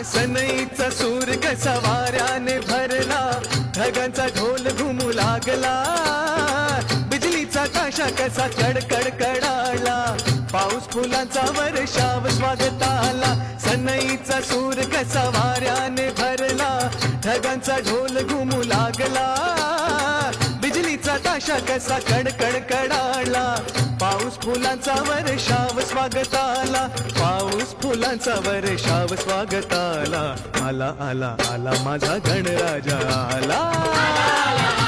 सनईचा सूर कसा वाऱ्याने भरला, ढगांचा ढोल घुमू लागला, बिजलीचा ताशा कसा कडकड कडाला, पाऊस फुलांचा वर्षाव स्वागताला. सनईचा सूर कसा वाऱ्याने भरला, ढगांचा ढोल घुमू लागला, बिजलीचा ताशा कसा कडकड कडाला, पाऊस फुलांचा वर्षाव स्वागताला, पाऊस फुलांचा वर्षाव स्वागताला. आला आला आला माझा गणराजा आला.